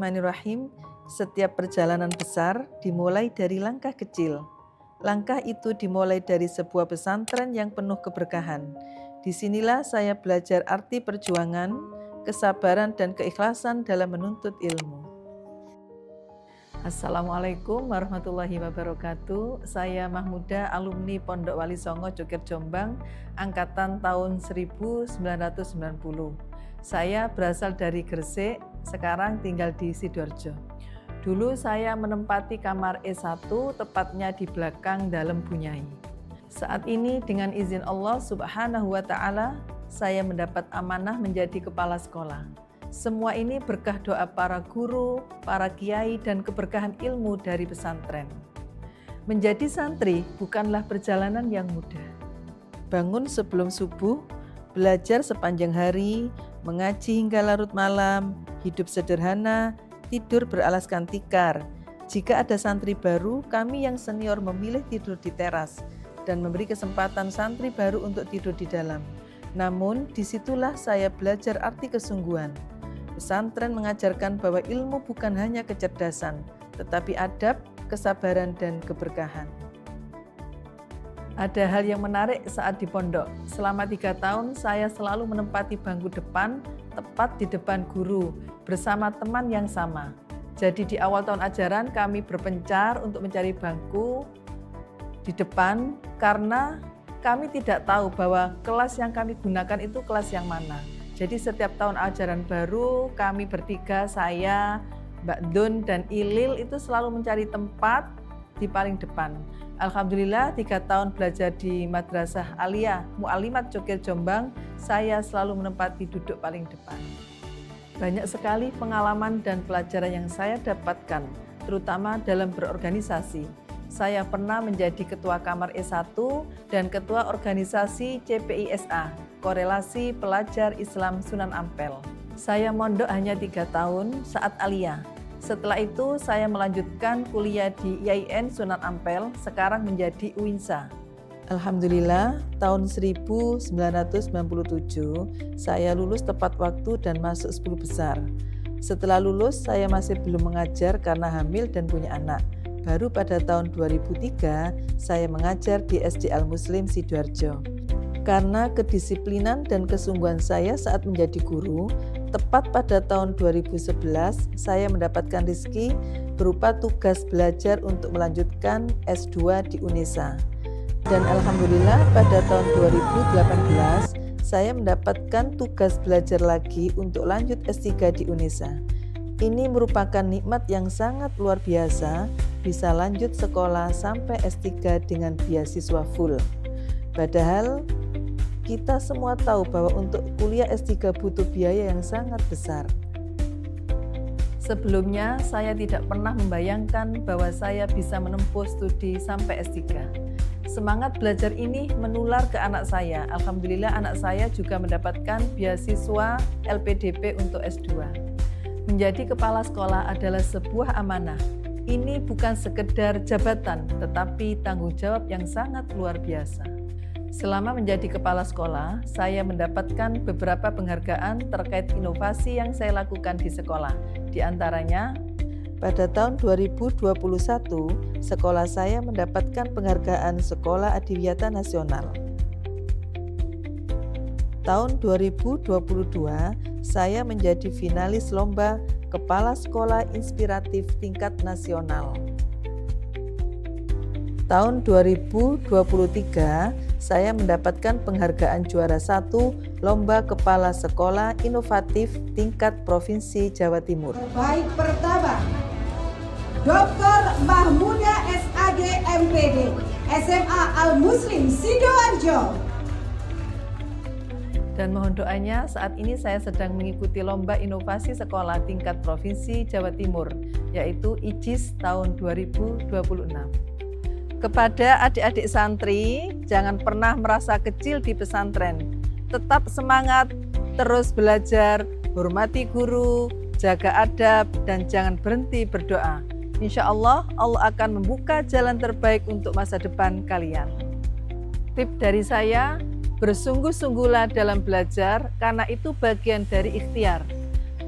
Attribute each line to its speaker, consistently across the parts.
Speaker 1: Bismillahirrahmanirrahim. Setiap perjalanan besar dimulai dari langkah kecil. Langkah itu dimulai dari sebuah pesantren yang penuh keberkahan. Disinilah saya belajar arti perjuangan, kesabaran, dan keikhlasan dalam menuntut ilmu. Assalamualaikum warahmatullahi wabarakatuh. Saya Mahmuda, alumni Pondok Wali Songo, Cukir Jombang, angkatan tahun 1990. Saya berasal dari Gresik, sekarang tinggal di Sidoarjo. Dulu saya menempati kamar E1, tepatnya di belakang dalam Bunyai. Saat ini dengan izin Allah Subhanahu wa Ta'ala, saya mendapat amanah menjadi kepala sekolah. Semua ini berkah doa para guru, para kiai, dan keberkahan ilmu dari pesantren. Menjadi santri bukanlah perjalanan yang mudah. Bangun sebelum subuh, belajar sepanjang hari, mengaji hingga larut malam, hidup sederhana, tidur beralaskan tikar. Jika ada santri baru, kami yang senior memilih tidur di teras dan memberi kesempatan santri baru untuk tidur di dalam. Namun, disitulah saya belajar arti kesungguhan. Pesantren mengajarkan bahwa ilmu bukan hanya kecerdasan, tetapi adab, kesabaran, dan keberkahan. Ada hal yang menarik saat di pondok. Selama 3 tahun, saya selalu menempati bangku depan, tepat di depan guru, bersama teman yang sama. Jadi di awal tahun ajaran, kami berpencar untuk mencari bangku di depan, karena kami tidak tahu bahwa kelas yang kami gunakan itu kelas yang mana. Jadi setiap tahun ajaran baru, kami bertiga, saya, Mbak Dun, dan Ilil itu selalu mencari tempat di paling depan. Alhamdulillah 3 tahun belajar di Madrasah Aliyah Mu'alimat Cukir Jombang, saya selalu menempati duduk paling depan. Banyak sekali pengalaman dan pelajaran yang saya dapatkan, terutama dalam berorganisasi. Saya pernah menjadi ketua kamar E1 dan ketua organisasi CPISA, Korelasi Pelajar Islam Sunan Ampel. Saya mondok hanya 3 tahun saat Aliyah. Setelah itu saya melanjutkan kuliah di IAIN Sunan Ampel, sekarang menjadi UINSA. Alhamdulillah, tahun 1997 saya lulus tepat waktu dan masuk 10 besar. Setelah lulus, saya masih belum mengajar karena hamil dan punya anak. Baru pada tahun 2003, saya mengajar di SD Al-Muslim Sidoarjo. Karena kedisiplinan dan kesungguhan saya saat menjadi guru, tepat pada tahun 2011, saya mendapatkan rezeki berupa tugas belajar untuk melanjutkan S2 di UNESA. Dan Alhamdulillah pada tahun 2018, saya mendapatkan tugas belajar lagi untuk lanjut S3 di UNESA. Ini merupakan nikmat yang sangat luar biasa, bisa lanjut sekolah sampai S3 dengan beasiswa full. Padahal kita semua tahu bahwa untuk kuliah S3 butuh biaya yang sangat besar. Sebelumnya, saya tidak pernah membayangkan bahwa saya bisa menempuh studi sampai S3. Semangat belajar ini menular ke anak saya. Alhamdulillah anak saya juga mendapatkan beasiswa LPDP untuk S2. Menjadi kepala sekolah adalah sebuah amanah. Ini bukan sekedar jabatan, tetapi tanggung jawab yang sangat luar biasa. Selama menjadi kepala sekolah, saya mendapatkan beberapa penghargaan terkait inovasi yang saya lakukan di sekolah. Di antaranya, pada tahun 2021, sekolah saya mendapatkan penghargaan Sekolah Adiwiyata Nasional. Tahun 2022, saya menjadi finalis lomba Kepala Sekolah Inspiratif tingkat nasional. Tahun 2023, saya mendapatkan penghargaan juara 1 Lomba Kepala Sekolah Inovatif tingkat Provinsi Jawa Timur.
Speaker 2: Baik pertama, Dr. Mahmuda SAG MPD, SMA Al-Muslim Sidoarjo.
Speaker 1: Dan mohon doanya, saat ini saya sedang mengikuti Lomba Inovasi Sekolah tingkat Provinsi Jawa Timur, yaitu IJIS tahun 2026. Kepada adik-adik santri, jangan pernah merasa kecil di pesantren. Tetap semangat, terus belajar, hormati guru, jaga adab, dan jangan berhenti berdoa. Insya Allah, Allah akan membuka jalan terbaik untuk masa depan kalian. Tip dari saya, bersungguh-sungguhlah dalam belajar, karena itu bagian dari ikhtiar.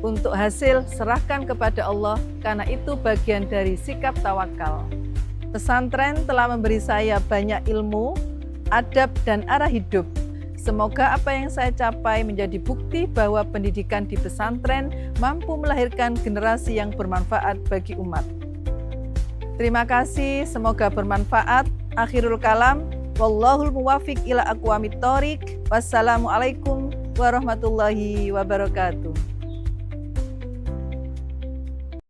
Speaker 1: Untuk hasil, serahkan kepada Allah, karena itu bagian dari sikap tawakal. Pesantren telah memberi saya banyak ilmu, adab, dan arah hidup. Semoga apa yang saya capai menjadi bukti bahwa pendidikan di pesantren mampu melahirkan generasi yang bermanfaat bagi umat. Terima kasih, semoga bermanfaat. Akhirul kalam, wallahul muwafiq ila aqwamit thoriq. Wassalamualaikum warahmatullahi wabarakatuh.